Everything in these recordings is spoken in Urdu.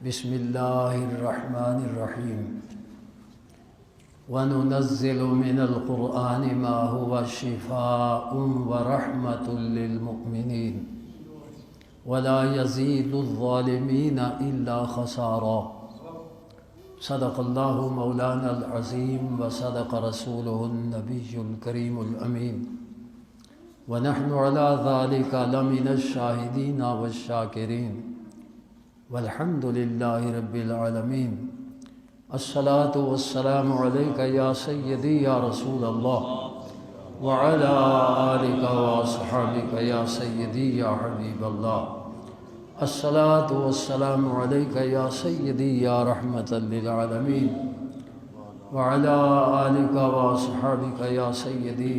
بسم اللہ الرحمن الرحیم وَنُنَزِّلُ مِنَ الْقُرْآنِ مَا هُوَ شِفَاءٌ وَرَحْمَةٌ لِّلْمُؤْمِنِينَ وَلَا يَزِيدُ الظَّالِمِينَ إِلَّا خَسَارًا صدق اللہ مولانا العظیم وصدق رسولہ النبی الکریم الامین ونحن علی ذلک لمن الشاہدین والشاکرین والحمد للہ رب العالمین الصلاة والسلام علیک یا سیدی یا رسول اللہ وعلی آلک واصحابک یا سیدی یا حبیب اللہ الصلاة والسلام علیک یا سیدی یا رحمت للعالمین وعلی آلک واصحابک یا سیدی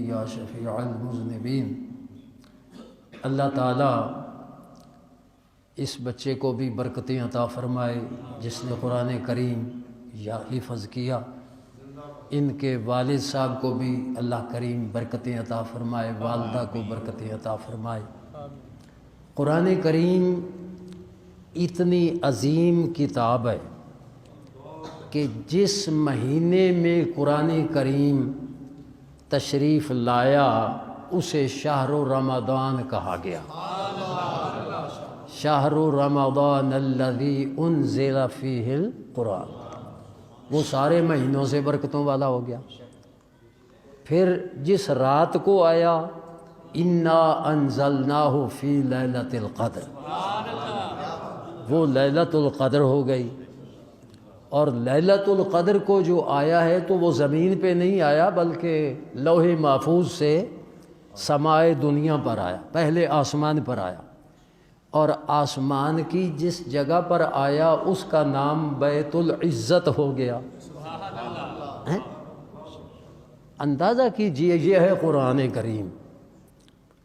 یا شفیع المذنبین۔ اللہ تعالیٰ اس بچے کو بھی برکتیں عطا فرمائے جس نے قرآن کریم یا حفظ کیا، ان کے والد صاحب کو بھی اللہ کریم برکتیں عطا فرمائے، والدہ کو برکتیں عطا فرمائے۔ قرآن کریم اتنی عظیم کتاب ہے کہ جس مہینے میں قرآن کریم تشریف لایا اسے شہر رمضان کہا گیا۔ شہر رمضان الذی انزل فیہ القرآن، وہ سارے مہینوں سے برکتوں والا ہو گیا۔ پھر جس رات کو آیا انا انزلناہ فی لیلۃ القدر، وہ لیلۃ القدر ہو گئی۔ اور لیلۃ القدر کو جو آیا ہے تو وہ زمین پہ نہیں آیا بلکہ لوح محفوظ سے سمائے دنیا پر آیا، پہلے آسمان پر آیا، اور آسمان کی جس جگہ پر آیا اس کا نام بیت العزت ہو گیا۔ اندازہ کیجئے یہ ہے قرآن کریم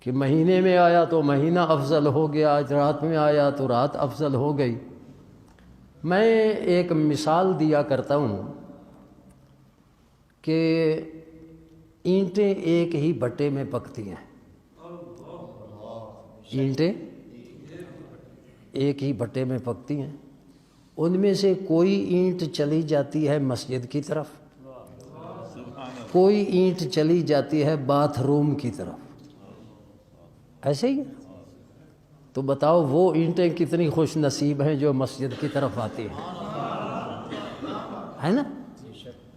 کہ مہینے میں آیا تو مہینہ افضل ہو گیا، رات میں آیا تو رات افضل ہو گئی۔ میں ایک مثال دیا کرتا ہوں کہ اینٹیں ایک ہی بھٹے میں پکتی ہیں، اینٹیں ایک ہی بھٹے میں پکتی ہیں، ان میں سے کوئی اینٹ چلی جاتی ہے مسجد کی طرف، کوئی اینٹ چلی جاتی ہے باتھ روم کی طرف، ایسے ہی ہے۔ تو بتاؤ وہ اینٹیں کتنی خوش نصیب ہیں جو مسجد کی طرف آتی ہیں، ہے نا؟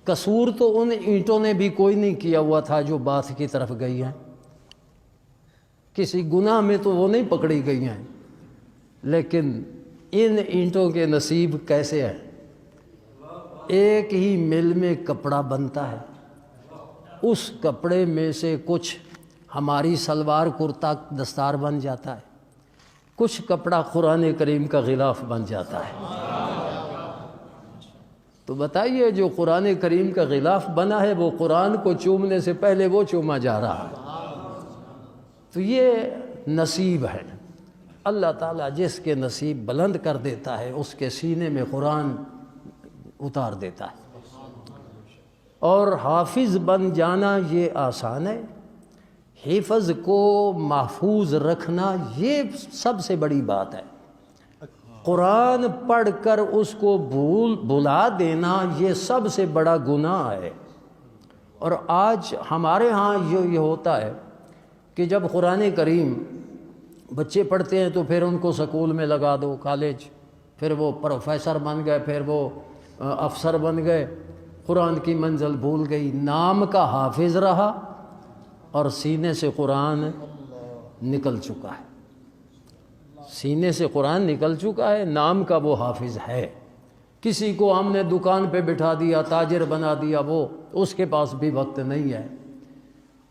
قصور تو ان اینٹوں نے بھی کوئی نہیں کیا ہوا تھا جو باتھ کی طرف گئی ہیں، کسی گناہ میں تو وہ نہیں پکڑی گئی ہیں، لیکن ان اینٹوں کے نصیب کیسے ہیں؟ ایک ہی مل میں کپڑا بنتا ہے، اس کپڑے میں سے کچھ ہماری سلوار کرتا دستار بن جاتا ہے، کچھ کپڑا قرآن کریم کا غلاف بن جاتا ہے۔ تو بتائیے جو قرآن کریم کا غلاف بنا ہے وہ قرآن کو چومنے سے پہلے وہ چوما جا رہا ہے۔ تو یہ نصیب ہے، اللہ تعالیٰ جس کے نصیب بلند کر دیتا ہے اس کے سینے میں قرآن اتار دیتا ہے۔ اور حافظ بن جانا یہ آسان ہے، حفظ کو محفوظ رکھنا یہ سب سے بڑی بات ہے۔ قرآن پڑھ کر اس کو بھلا دینا یہ سب سے بڑا گناہ ہے۔ اور آج ہمارے ہاں یہ ہوتا ہے کہ جب قرآن کریم بچے پڑھتے ہیں تو پھر ان کو سکول میں لگا دو، کالج، پھر وہ پروفیسر بن گئے، پھر وہ افسر بن گئے، قرآن کی منزل بھول گئی، نام کا حافظ رہا اور سینے سے قرآن نکل چکا ہے، سینے سے قرآن نکل چکا ہے، نام کا وہ حافظ ہے۔ کسی کو ہم نے دکان پہ بٹھا دیا، تاجر بنا دیا، وہ اس کے پاس بھی وقت نہیں ہے۔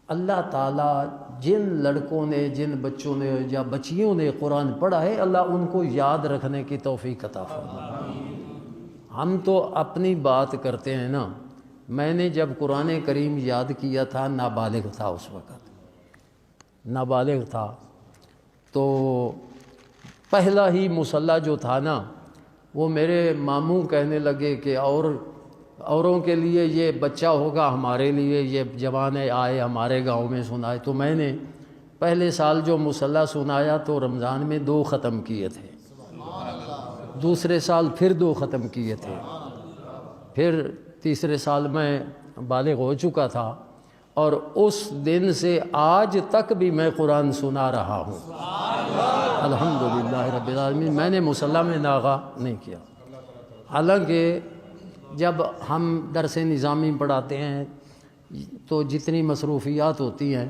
اللہ تعالیٰ جن لڑکوں نے، جن بچوں نے یا بچیوں نے قرآن پڑھا ہے، اللہ ان کو یاد رکھنے کی توفیق عطا فرمائے۔ ہم تو اپنی بات کرتے ہیں نا، میں نے جب قرآن کریم یاد کیا تھا نابالغ تھا، اس وقت نابالغ تھا، تو پہلا ہی مصلی جو تھا نا وہ میرے ماموں کہنے لگے کہ اوروں کے لیے یہ بچہ ہوگا، ہمارے لیے یہ جوان آئے ہمارے گاؤں میں سنائے۔ تو میں نے پہلے سال جو مصلی سنایا تو رمضان میں 2 ختم کیے تھے، دوسرے سال پھر 2 ختم کیے تھے، پھر تیسرے سال میں بالغ ہو چکا تھا، اور اس دن سے آج تک بھی میں قرآن سنا رہا ہوں الحمدللہ رب العالمین۔ میں نے مصلی میں ناغہ نہیں کیا، حالانکہ جب ہم درس نظامی پڑھاتے ہیں تو جتنی مصروفیات ہوتی ہیں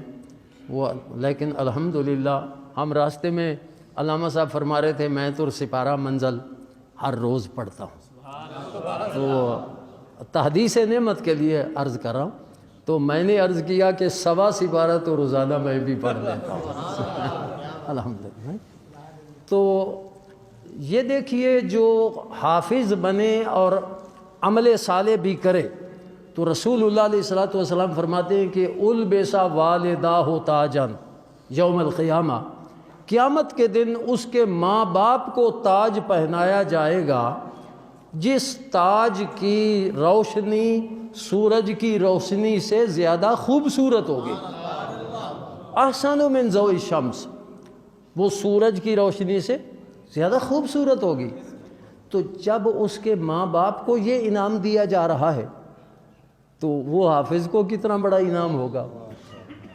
وہ، لیکن الحمدللہ ہم راستے میں علامہ صاحب فرما رہے تھے میں تو سپارہ منزل ہر روز پڑھتا ہوں، تو تحدیث نعمت کے لیے عرض کر رہا ہوں، تو میں نے عرض کیا کہ 1.25 سپارہ تو روزانہ میں بھی پڑھ لیتا ہوں الحمدللہ۔ تو یہ دیکھیے جو حافظ بنے اور عمل صالح بھی کرے تو رسول اللہ علیہ الصلوۃ والسلام فرماتے ہیں کہ البسا والداہ تاجا یوم القیامہ، قیامت کے دن اس کے ماں باپ کو تاج پہنایا جائے گا جس تاج کی روشنی سورج کی روشنی سے زیادہ خوبصورت ہوگی، احسن من ضوء الشمس، وہ سورج کی روشنی سے زیادہ خوبصورت ہوگی۔ تو جب اس کے ماں باپ کو یہ انعام دیا جا رہا ہے تو وہ حافظ کو کتنا بڑا انعام ہوگا،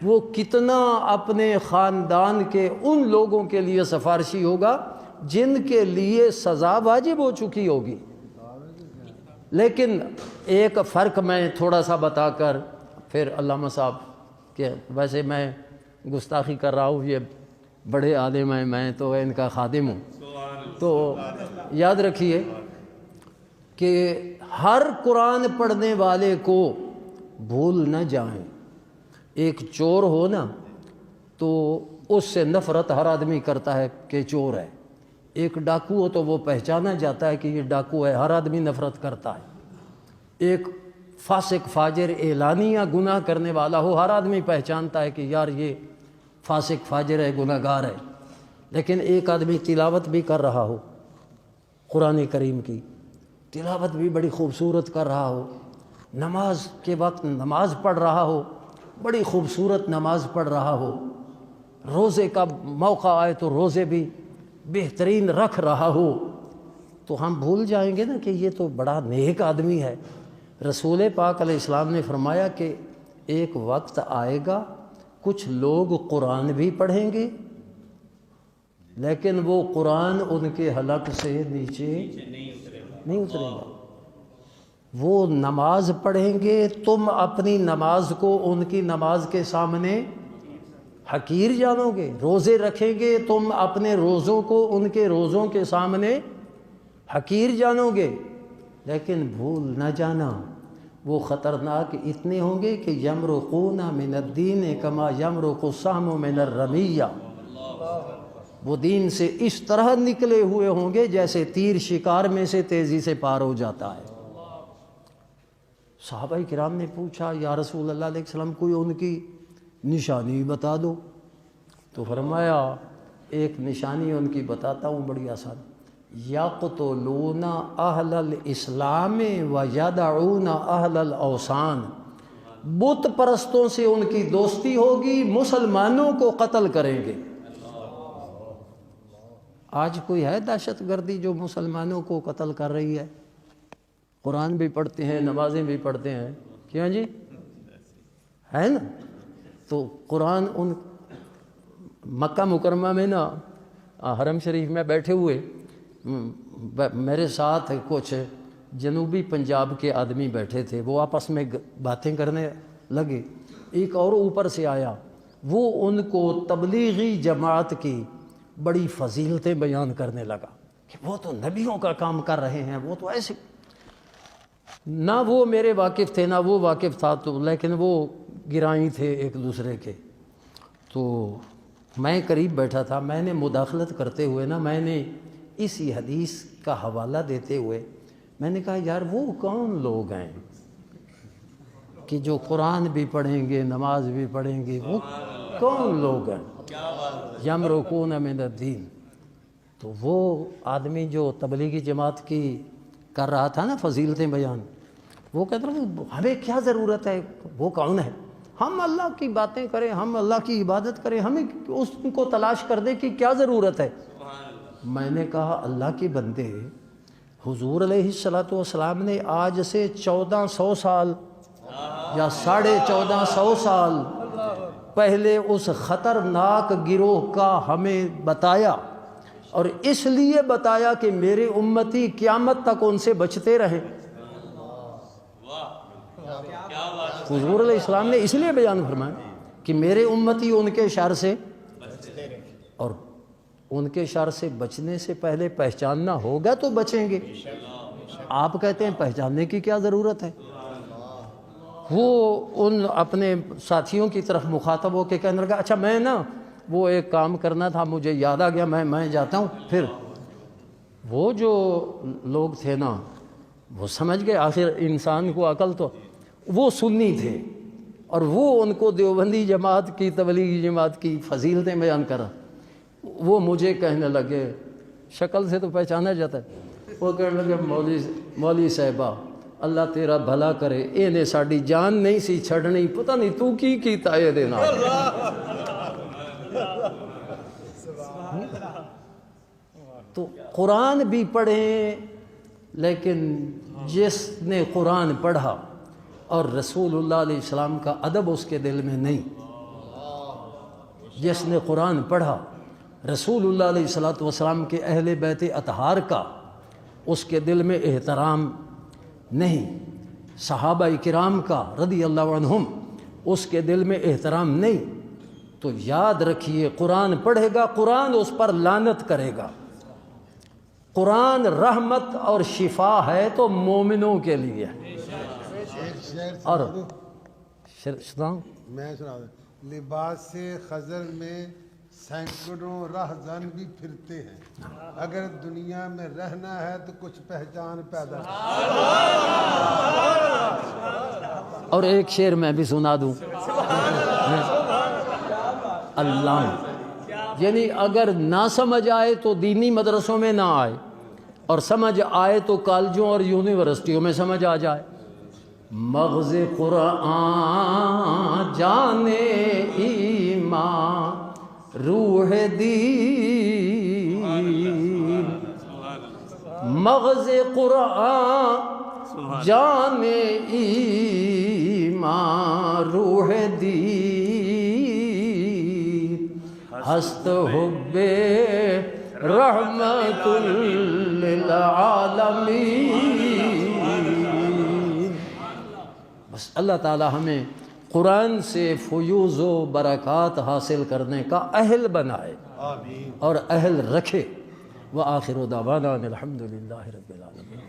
وہ کتنا اپنے خاندان کے ان لوگوں کے لیے سفارشی ہوگا جن کے لیے سزا واجب ہو چکی ہوگی۔ لیکن ایک فرق میں تھوڑا سا بتا کر پھر علامہ صاحب کہ ویسے میں گستاخی کر رہا ہوں، یہ بڑے عالم ہیں، میں تو ان کا خادم ہوں، تو یاد رکھیے کہ ہر قرآن پڑھنے والے کو بھول نہ جائیں۔ ایک چور ہو نا تو اس سے نفرت ہر آدمی کرتا ہے کہ چور ہے، ایک ڈاکو ہو تو وہ پہچانا جاتا ہے کہ یہ ڈاکو ہے، ہر آدمی نفرت کرتا ہے۔ ایک فاسق فاجر اعلانیہ گناہ کرنے والا ہو، ہر آدمی پہچانتا ہے کہ یار یہ فاسق فاجر ہے، گناہ گار ہے۔ لیکن ایک آدمی تلاوت بھی کر رہا ہو، قرآن کریم کی تلاوت بھی بڑی خوبصورت کر رہا ہو، نماز کے وقت نماز پڑھ رہا ہو، بڑی خوبصورت نماز پڑھ رہا ہو، روزے کا موقع آئے تو روزے بھی بہترین رکھ رہا ہو، تو ہم بھول جائیں گے نا کہ یہ تو بڑا نیک آدمی ہے۔ رسول پاک علیہ السلام نے فرمایا کہ ایک وقت آئے گا کچھ لوگ قرآن بھی پڑھیں گے لیکن وہ قرآن ان کے حلق سے نیچے نہیں اترے گا، وہ نماز پڑھیں گے، تم اپنی نماز کو ان کی نماز کے سامنے حقیر جانو گے، روزے رکھیں گے، تم اپنے روزوں کو ان کے روزوں کے سامنے حقیر جانو گے، لیکن بھول نہ جانا وہ خطرناک اتنے ہوں گے کہ یمرقون من الدین کما یمرق السهم من الرمیہ، وہ دین سے اس طرح نکلے ہوئے ہوں گے جیسے تیر شکار میں سے تیزی سے پار ہو جاتا ہے۔ صحابہ کرام نے پوچھا یا رسول اللہ علیہ وسلم کوئی ان کی نشانی بتا دو، تو فرمایا ایک نشانی ان کی بتاتا ہوں بڑی آسان، یقتلون اہل الاسلام ویدعون اہل الاوثان، بت پرستوں سے ان کی دوستی ہوگی، مسلمانوں کو قتل کریں گے۔ آج کوئی ہے دہشت گردی جو مسلمانوں کو قتل کر رہی ہے؟ قرآن بھی پڑھتے ہیں، نمازیں بھی پڑھتے ہیں، کیا جی ہے نا؟ تو قرآن ان مکہ مکرمہ میں نا حرم شریف میں بیٹھے ہوئے میرے ساتھ کچھ جنوبی پنجاب کے آدمی بیٹھے تھے، وہ آپس میں باتیں کرنے لگے، ایک اور اوپر سے آیا، وہ ان کو تبلیغی جماعت کی بڑی فضیلتیں بیان کرنے لگا کہ وہ تو نبیوں کا کام کر رہے ہیں، وہ تو ایسے، نہ وہ میرے واقف تھے نہ وہ واقف تھا، تو لیکن وہ گرائی تھے ایک دوسرے کے۔ تو میں قریب بیٹھا تھا، میں نے مداخلت کرتے ہوئے نا، میں نے اسی حدیث کا حوالہ دیتے ہوئے میں نے کہا یار وہ کون لوگ ہیں کہ جو قرآن بھی پڑھیں گے نماز بھی پڑھیں گے، وہ کون لوگ ہیں یمرقون من الدین؟ تو وہ آدمی جو تبلیغی جماعت کی کر رہا تھا نا فضیلتیں بیان، وہ کہتا رہا ہمیں کیا ضرورت ہے، وہ کون ہے، ہم اللہ کی باتیں کریں، ہم اللہ کی عبادت کریں، ہمیں اس کو تلاش کر دیں کہ کیا ضرورت ہے۔ میں نے کہا اللہ کے بندے، حضور علیہ الصلوۃ والسلام نے آج سے 1400 سال یا 1450 سال پہلے اس خطرناک گروہ کا ہمیں بتایا، اور اس لیے بتایا کہ میرے امتی قیامت تک ان سے بچتے رہیں۔ حضور علیہ السلام نے اس لیے بیان فرمایا کہ میرے امتی ان کے شر سے، اور ان کے شر سے بچنے سے پہلے پہچاننا ہوگا تو بچیں گے۔ آپ کہتے ہیں پہچاننے کی کیا ضرورت ہے؟ وہ ان اپنے ساتھیوں کی طرف مخاطب ہو کے کہنے لگا اچھا میں نا وہ ایک کام کرنا تھا، مجھے یاد آ گیا، میں جاتا ہوں۔ پھر وہ جو لوگ تھے نا وہ سمجھ گئے، آخر انسان کو عقل تو، وہ سنی تھے اور وہ ان کو دیوبندی جماعت کی، تبلیغی جماعت کی فضیلتیں بیان کرا۔ وہ مجھے کہنے لگے، شکل سے تو پہچانا جاتا ہے، وہ کہنے لگے مولوی صاحبہ اللہ تیرا بھلا کرے، انہیں ساڑی جان نہیں سی چھڑنی، پتہ نہیں تو کی کیتا ہے دینا۔ تو قرآن بھی پڑھیں، لیکن جس نے قرآن پڑھا اور رسول اللہ علیہ السلام کا ادب اس کے دل میں نہیں، جس نے قرآن پڑھا رسول اللہ علیہ السلام کے اہل بیت اطہار کا اس کے دل میں احترام نہیں، صحابہ کرام کا رضی اللہ عنہم اس کے دل میں احترام نہیں، تو یاد رکھیے قرآن پڑھے گا قرآن اس پر لعنت کرے گا۔ قرآن رحمت اور شفا ہے تو مومنوں کے لیے۔ اور میں سنا لباس خضر میں سینکڑوں رہزن بھی پھرتے ہیں، اگر دنیا میں رہنا ہے تو کچھ پہچان پیدا۔ اور ایک شعر میں بھی سنا دوں، اللہ یعنی اگر نہ سمجھ آئے تو دینی مدرسوں میں نہ آئے، اور سمجھ آئے تو کالجوں اور یونیورسٹیوں میں سمجھ آ جائے۔ مغز قرآن جانے ایمان روح دین، مغز قرآن جانے ایمان روح دین، ہست حب رحمت للعالمین۔ بس اللہ تعالی ہمیں قرآن سے فیوز و برکات حاصل کرنے کا اہل بنائے اور اہل رکھے۔ وآخر دعوانا الحمدللہ رب العالمین۔